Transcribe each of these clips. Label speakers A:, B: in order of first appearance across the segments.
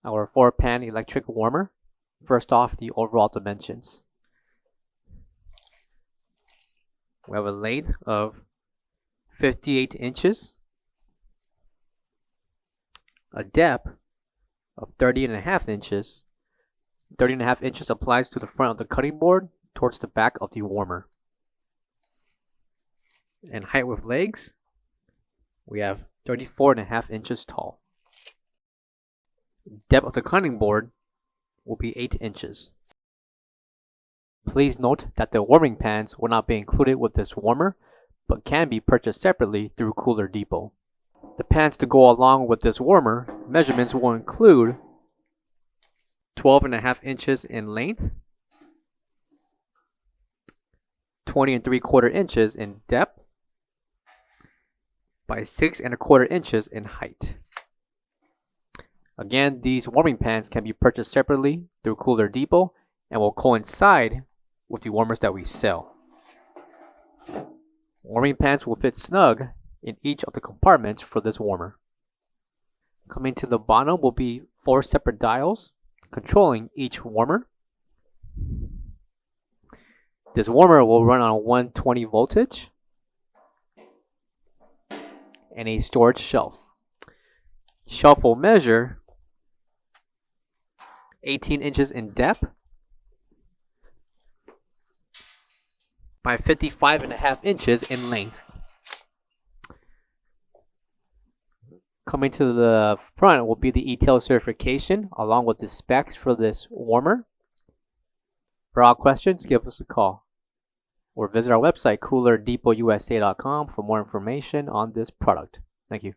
A: our 4-pan electric warmer. First off, the overall dimensions. We have a length of 58 inches, a depth of 30.5 inches. 30.5 inches applies to the front of the cutting board towards the back of the warmer. And height with legs, we have 34.5 inches tall. Depth of the cutting board will be 8 inches. Please note that the warming pans will not be included with this warmer, but can be purchased separately through Cooler Depot. The pans to go along with this warmer measurements will include 12.5 inches in length, 20.75 inches in depth, by 6.25 inches in height. Again, these warming pans can be purchased separately through Cooler Depot and will coincide with the warmers that we sell. Warming pans will fit snug in each of the compartments for this warmer. Coming to the bottom will be 4 separate dials controlling each warmer. This warmer will run on 120 voltage and a storage shelf. Shelf will measure 18 inches in depth by 55.5 inches in length. Coming to the front will be the ETL certification along with the specs for this warmer. For all questions, give us a call or visit our website coolerdepot.usa.com for more information on this product. Thank you.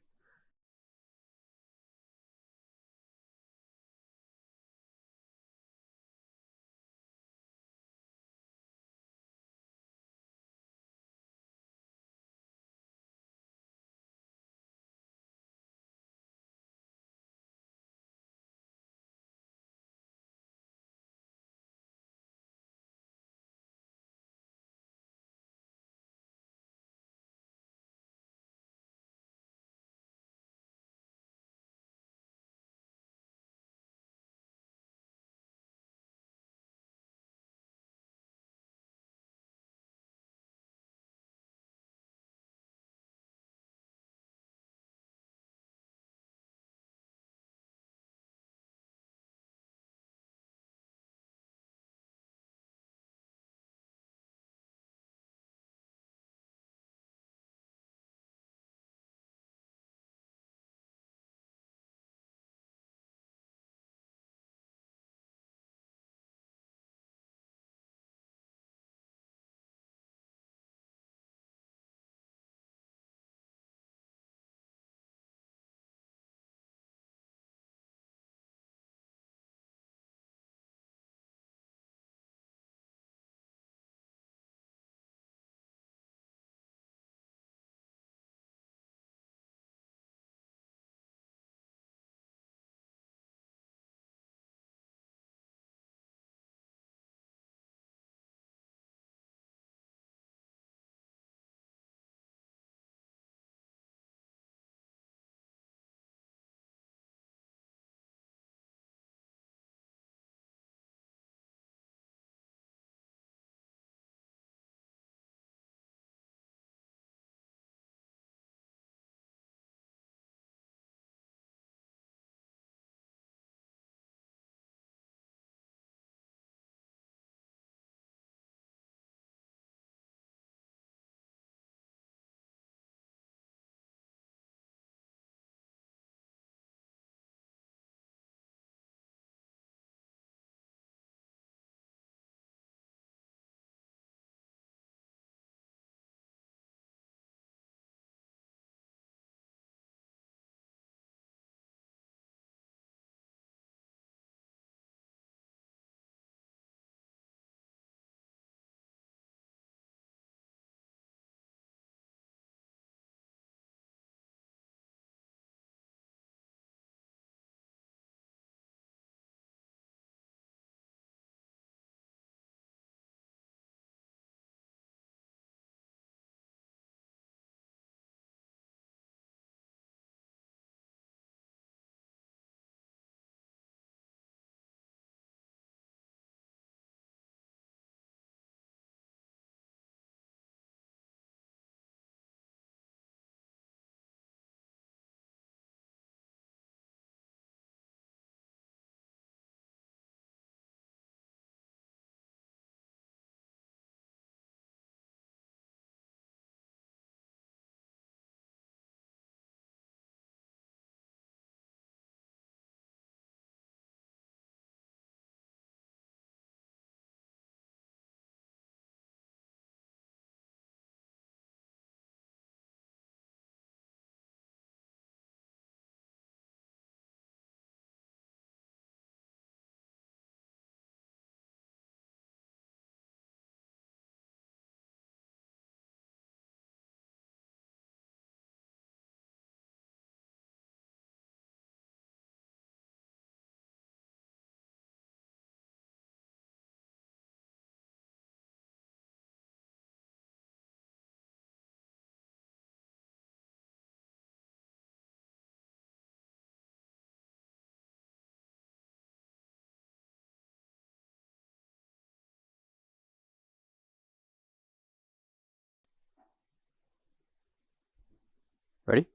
A: Ready?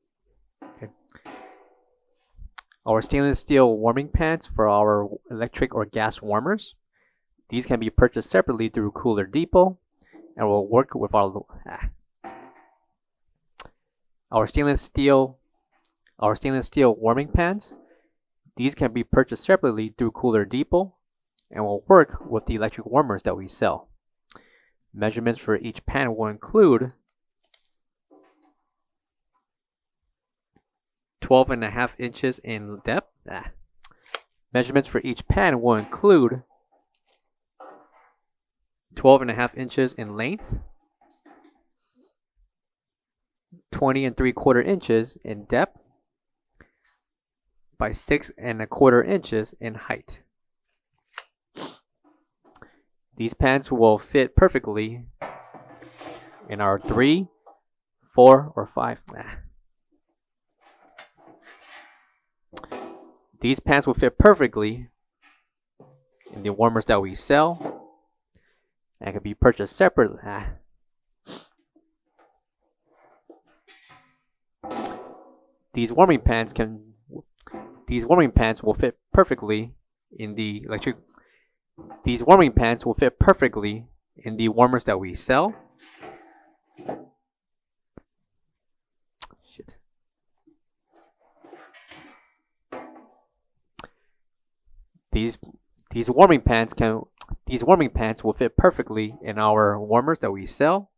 A: Okay. Our stainless steel warming pans for our electric or gas warmers. These can be purchased separately through Cooler Depot and will work with our stainless steel warming pans. These can be purchased separately through Cooler Depot and will work with the electric warmers that we sell. Measurements for each pan will include 12.5 inches in depth. Measurements for each pan will include 12.5 inches in length, 20.75 inches in depth, by 6.25 inches in height. These pans will fit perfectly in our 3, 4, or 5. These pans will fit perfectly in the warmers that we sell and can be purchased separately. These warming pans will fit perfectly in the electric. These warming pans will fit perfectly in the warmers that we sell. Shit. These warming pans will fit perfectly in our warmers that we sell.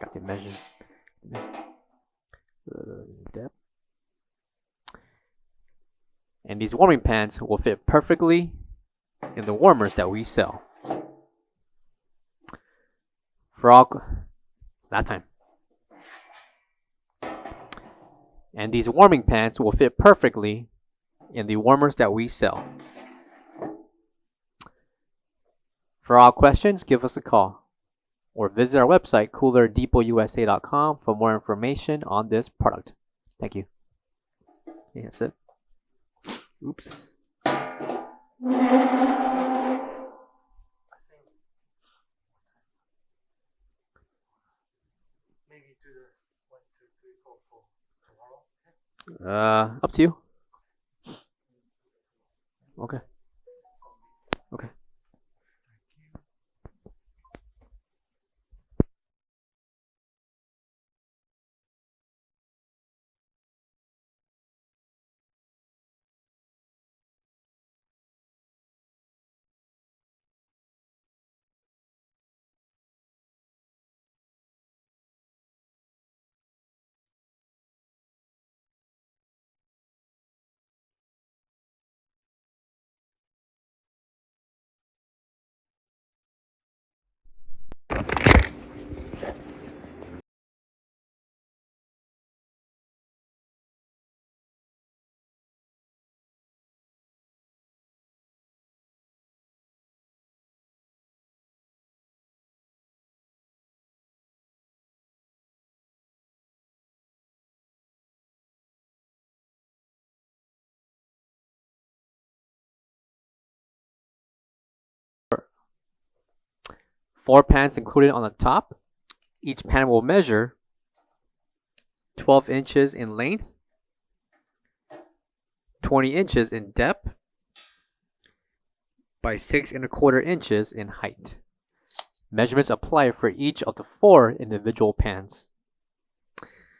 A: Got the measure. Depth. And these warming pans will fit perfectly in the warmers that we sell. Last time. And these warming pans will fit perfectly in the warmers that we sell. For all questions, give us a call or visit our website, coolerdepoutusa.com, for more information on this product. Thank you. Okay, that's it. Oops. Up to you. Okay. Okay. Four pans included on the top. Each pan will measure 12 inches in length, 20 inches in depth, by 6.25 inches in height. Measurements apply for each of the 4 individual pans.